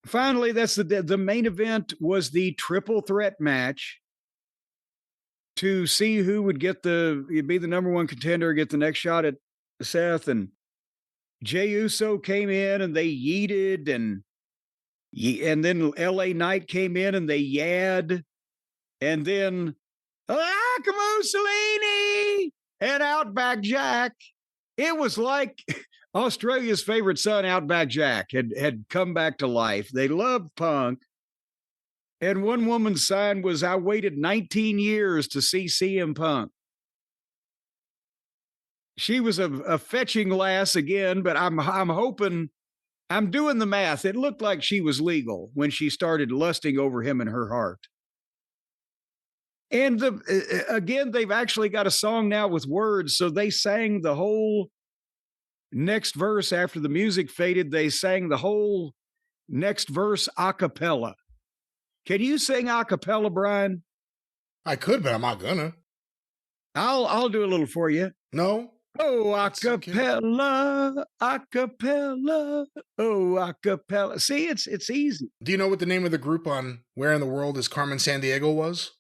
finally, that's the main event was the triple threat match to see who would be the number one contender, get the next shot at Seth. And Jey Uso came in and they yeeted, and then LA Knight came in and they yad, and then Mussolini and Outback Jack. It was like Australia's favorite son, Outback Jack, had come back to life. They loved Punk. And one woman's sign was, I waited 19 years to see CM Punk. She was a fetching lass again, but I'm hoping, I'm doing the math. It looked like she was legal when she started lusting over him in her heart. And again, they've actually got a song now with words. So they sang the whole next verse after the music faded. They sang the whole next verse a cappella. Can you sing a cappella, Brian? I could, but I'm not gonna. I'll do a little for you. No. Oh, a cappella, a cappella, oh, a cappella. See, it's easy. Do you know what the name of the group on Where in the World is Carmen Sandiego was?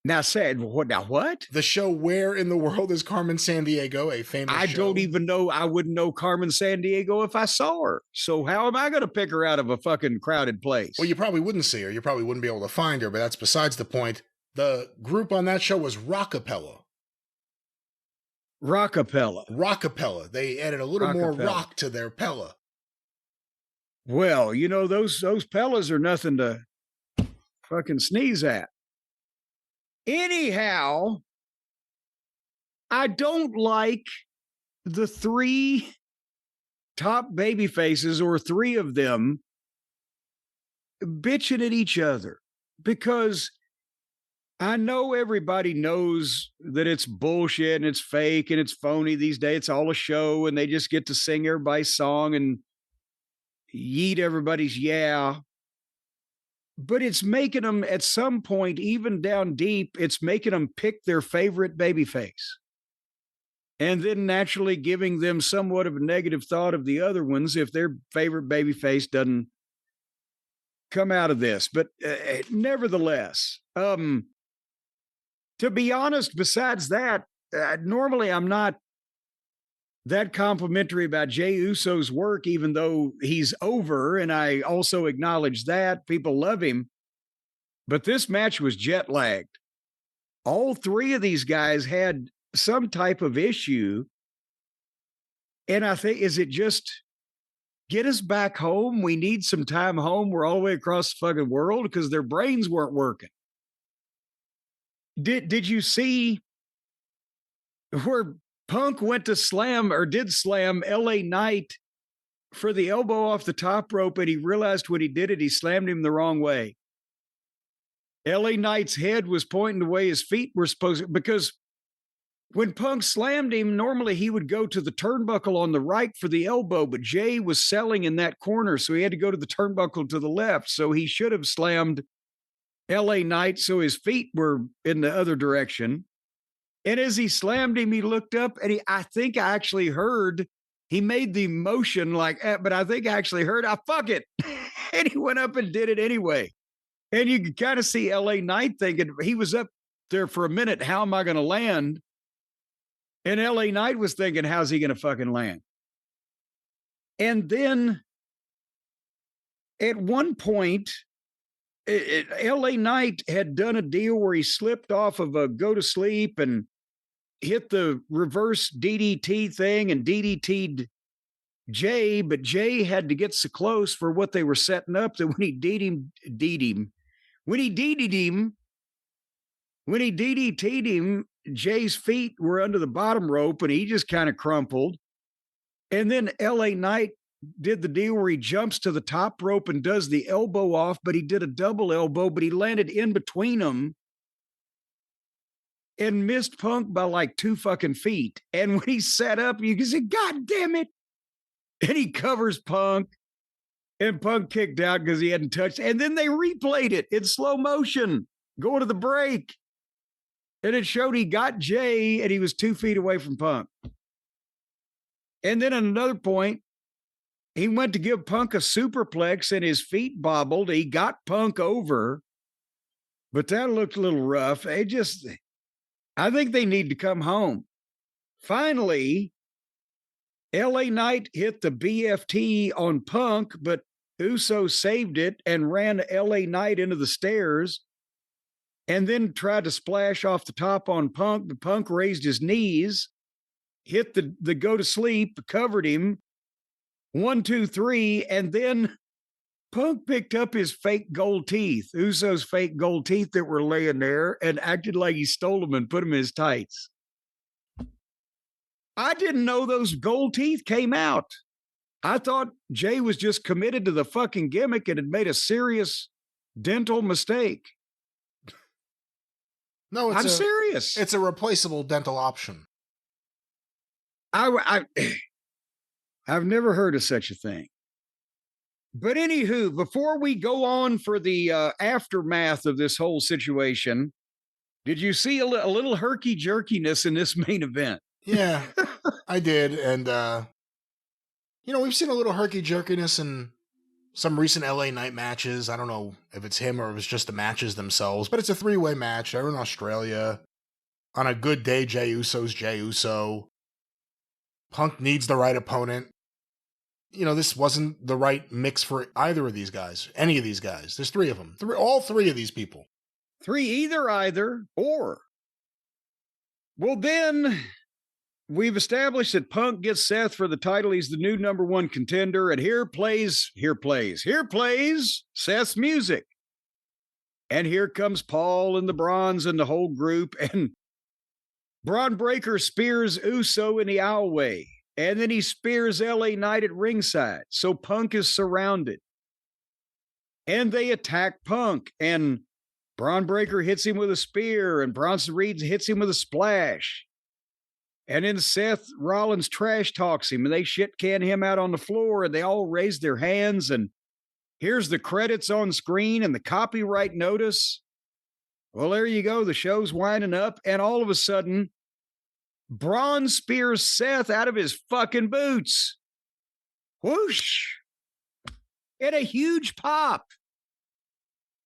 Now said what? The show Where in the World is Carmen Sandiego, a famous show. I don't even know. I wouldn't know Carmen Sandiego if I saw her. So how am I going to pick her out of a fucking crowded place? Well, you probably wouldn't see her. You probably wouldn't be able to find her, but that's besides the point. The group on that show was Rockapella. Rockapella. They added a little more rock to their Pella. Well, you know, those Pellas are nothing to fucking sneeze at. Anyhow, I don't like the three top baby faces, or three of them, bitching at each other, because I know everybody knows that it's bullshit and it's fake and it's phony these days. It's all a show and they just get to sing everybody's song and yeet everybody's yeah. But it's making them, at some point, even down deep, it's making them pick their favorite babyface. And then naturally giving them somewhat of a negative thought of the other ones if their favorite babyface doesn't come out of this. But nevertheless, to be honest, besides that, normally I'm not that complimentary about Jey Uso's work, even though he's over, and I also acknowledge that people love him. But this match was jet lagged. All three of these guys had some type of issue. And I think, is it just get us back home? We need some time home. We're all the way across the fucking world, because their brains weren't working. Did you see where Punk went to did slam LA Knight for the elbow off the top rope, and he realized when he did it, he slammed him the wrong way. LA Knight's head was pointing the way his feet were supposed to, because when Punk slammed him, normally he would go to the turnbuckle on the right for the elbow, but Jey was selling in that corner, so he had to go to the turnbuckle to the left. So he should have slammed LA Knight so his feet were in the other direction. And as he slammed him, he looked up, and I think I actually heard, he made the motion like, but I think I actually heard, fuck it. And he went up and did it anyway. And you could kind of see LA Knight thinking, he was up there for a minute, how am I going to land? And LA Knight was thinking, how's he going to fucking land? And then at one point, LA Knight had done a deal where he slipped off of a go to sleep and hit the reverse DDT thing and DDT'd Jey, but Jey had to get so close for what they were setting up that when he DDT'd him, Jay's feet were under the bottom rope and he just kind of crumpled. And then LA Knight did the deal where he jumps to the top rope and does the elbow off, but he did a double elbow, but he landed in between them and missed Punk by like 2 fucking feet. And when he sat up, you can see, God damn it. And he covers Punk, and Punk kicked out because he hadn't touched. And then they replayed it in slow motion, going to the break. And it showed he got Jey and he was 2 feet away from Punk. And then at another point, He went to give Punk a superplex and his feet bobbled. He got Punk over, but that looked a little rough. I think they need to come home. Finally, LA Knight hit the BFT on Punk, but Uso saved it and ran LA Knight into the stairs and then tried to splash off the top on Punk. But Punk raised his knees, hit the go to sleep, covered him. 1, 2, 3, and then Punk picked up his fake gold teeth, Uso's fake gold teeth that were laying there, and acted like he stole them and put them in his tights. I didn't know those gold teeth came out. I thought Jey was just committed to the fucking gimmick and had made a serious dental mistake. No, I'm serious. It's a replaceable dental option. I've never heard of such a thing. But anywho, before we go on for the aftermath of this whole situation, did you see a little herky-jerkiness in this main event? Yeah, I did. And, we've seen a little herky-jerkiness in some recent LA Knight matches. I don't know if it's him or if it's just the matches themselves, but it's a 3-way match. They're in Australia. On a good day, Jey Uso's Jey Uso. Punk needs the right opponent. This wasn't the right mix for either of these guys, any of these guys. There's 3 of them. All 3 of these people. 3 either, or. Well, then we've established that Punk gets Seth for the title. He's the new number 1 contender. And here plays Seth's music. And here comes Paul and the Bronze and the whole group. And Braun Breaker spears Uso in the aisleway. And then he spears LA Knight at ringside. So Punk is surrounded. And they attack Punk. And Braun Breaker hits him with a spear. And Bronson Reed hits him with a splash. And then Seth Rollins trash talks him. And they shit can him out on the floor. And they all raise their hands. And here's the credits on screen and the copyright notice. Well, there you go. The show's winding up. And all of a sudden, Braun spears Seth out of his fucking boots. Whoosh. And a huge pop.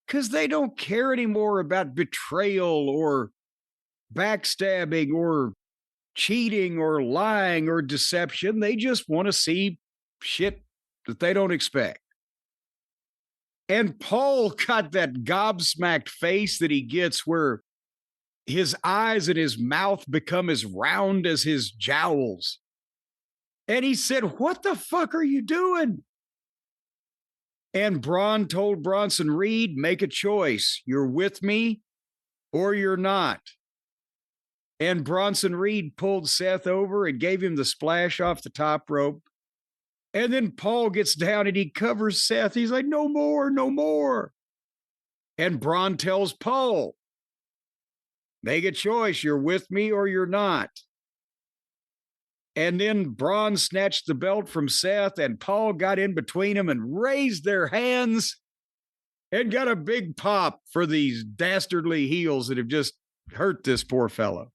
Because they don't care anymore about betrayal or backstabbing or cheating or lying or deception. They just want to see shit that they don't expect. And Paul got that gobsmacked face that he gets where his eyes and his mouth become as round as his jowls. And he said, "What the fuck are you doing?" And Braun told Bronson Reed, "Make a choice. You're with me or you're not." And Bronson Reed pulled Seth over and gave him the splash off the top rope. And then Paul gets down and he covers Seth. He's like, "No more, no more." And Braun tells Paul, "Make a choice. You're with me or you're not." And then Braun snatched the belt from Seth, and Paul got in between them and raised their hands and got a big pop for these dastardly heels that have just hurt this poor fellow.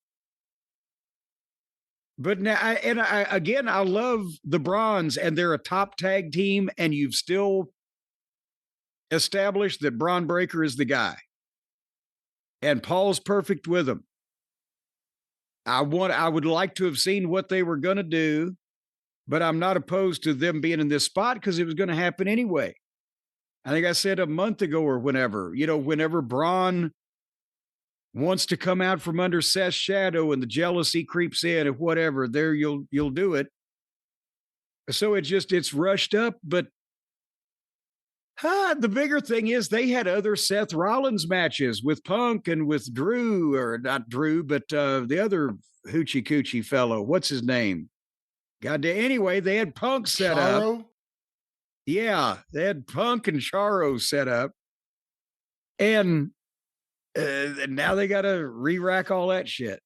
But now, I love the Bronze, and they're a top tag team, and you've still established that Braun Breaker is the guy. And Paul's perfect with him. I would like to have seen what they were going to do, but I'm not opposed to them being in this spot because it was going to happen anyway. I think I said a month ago or whenever Braun wants to come out from under Seth's shadow and the jealousy creeps in or whatever, there you'll do it. So it's rushed up, but the bigger thing is they had other Seth Rollins matches with Punk and with Drew, or not Drew, but the other hoochie coochie fellow. What's his name? Anyway, they had Punk set up. Yeah, they had Punk and Charo set up. And now they got to re-rack all that shit.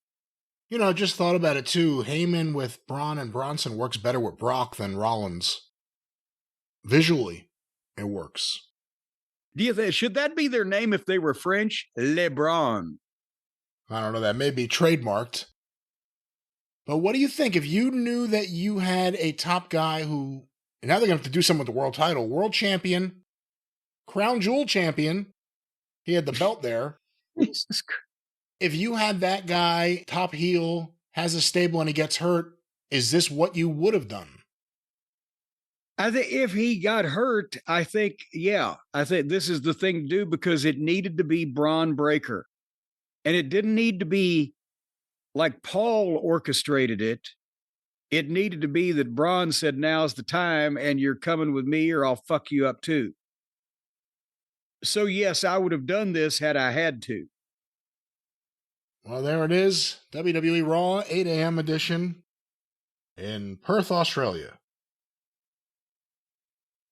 I just thought about it too. Heyman with Braun and Bronson works better with Brock than Rollins. Visually. It works. Should that be their name if they were French? LeBron. I don't know. That may be trademarked. But what do you think if you knew that you had a top guy who And now they're going to have to do something with the world title. World champion, crown jewel champion. He had the belt there. Jesus Christ. If you had that guy, top heel, has a stable and he gets hurt, is this what you would have done? I think if he got hurt, I think this is the thing to do, because it needed to be Braun Breaker. And it didn't need to be like Paul orchestrated it. It needed to be that Braun said, now's the time and you're coming with me or I'll fuck you up too. So yes, I would have done this had I had to. Well, there it is. WWE Raw 8 a.m. edition in Perth, Australia.